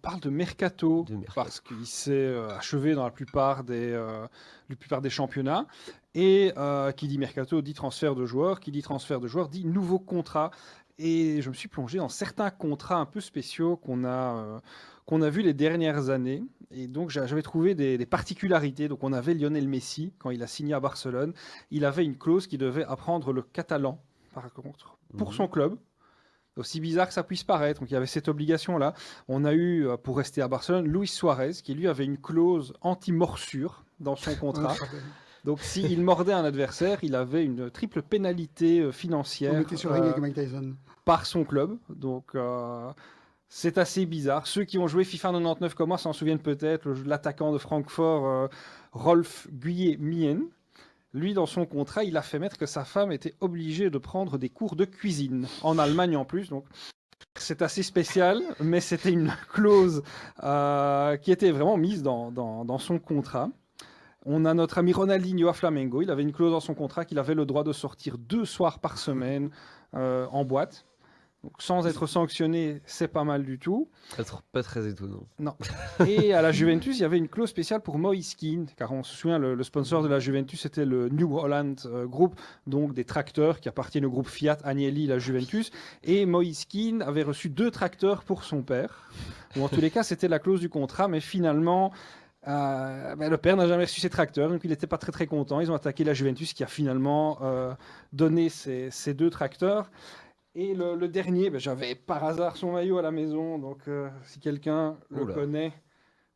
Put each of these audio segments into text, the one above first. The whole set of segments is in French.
parle de Mercato, De Mercato. parce qu'il s'est achevé dans la plupart des championnats. Et qui dit Mercato dit transfert de joueurs. Qui dit transfert de joueurs dit nouveau contrat. Et je me suis plongé dans certains contrats un peu spéciaux qu'on a vus les dernières années. Et donc j'avais trouvé des particularités. Donc on avait Lionel Messi, quand il a signé à Barcelone. Il avait une clause qui devait apprendre le catalan, par contre, pour son club. Aussi bizarre que ça puisse paraître, donc il y avait cette obligation-là. On a eu, pour rester à Barcelone, Luis Suarez, qui lui avait une clause anti-morsure dans son contrat. Donc s'il mordait un adversaire, il avait une triple pénalité On financière mettait sur le ring avec Mike Tyson. par son club. Donc c'est assez bizarre. Ceux qui ont joué FIFA 99 comme moi s'en souviennent peut-être, l'attaquant de Francfort, Rolf Guillemien. Lui, dans son contrat, il a fait mettre que sa femme était obligée de prendre des cours de cuisine, en Allemagne en plus. Donc, c'est assez spécial, mais c'était une clause qui était vraiment mise dans son contrat. On a notre ami Ronaldinho à Flamengo. Il avait une clause dans son contrat qu'il avait le droit de sortir 2 soirs par semaine en boîte. Donc, sans être sanctionné, c'est pas mal du tout. Pas très étonnant. Non. Et à la Juventus, il y avait une clause spéciale pour Moise Kean, car on se souvient, le sponsor de la Juventus, c'était le New Holland Group, donc des tracteurs qui appartiennent au groupe Fiat, Agnelli, la Juventus. Et Moise Kean avait reçu 2 tracteurs pour son père. Ou en tous les cas, c'était la clause du contrat, mais finalement, le père n'a jamais reçu ses tracteurs, donc il n'était pas très très content. Ils ont attaqué la Juventus qui a finalement donné ces 2 tracteurs. Et le dernier, j'avais par hasard son maillot à la maison, donc si quelqu'un le connaît,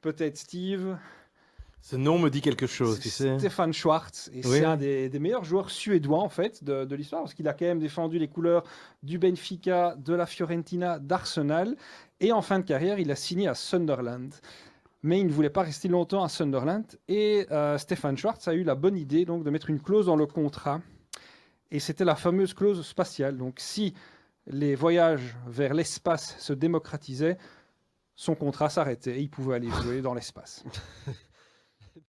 peut-être Steve. Ce nom me dit quelque chose, tu sais. Stefan Schwarz, et c'est un des meilleurs joueurs suédois en fait de l'histoire, parce qu'il a quand même défendu les couleurs du Benfica, de la Fiorentina, d'Arsenal, et en fin de carrière, il a signé à Sunderland. Mais il ne voulait pas rester longtemps à Sunderland, et Stefan Schwarz a eu la bonne idée donc de mettre une clause dans le contrat. Et c'était la fameuse clause spatiale. Donc, si les voyages vers l'espace se démocratisaient, son contrat s'arrêtait et il pouvait aller jouer dans l'espace.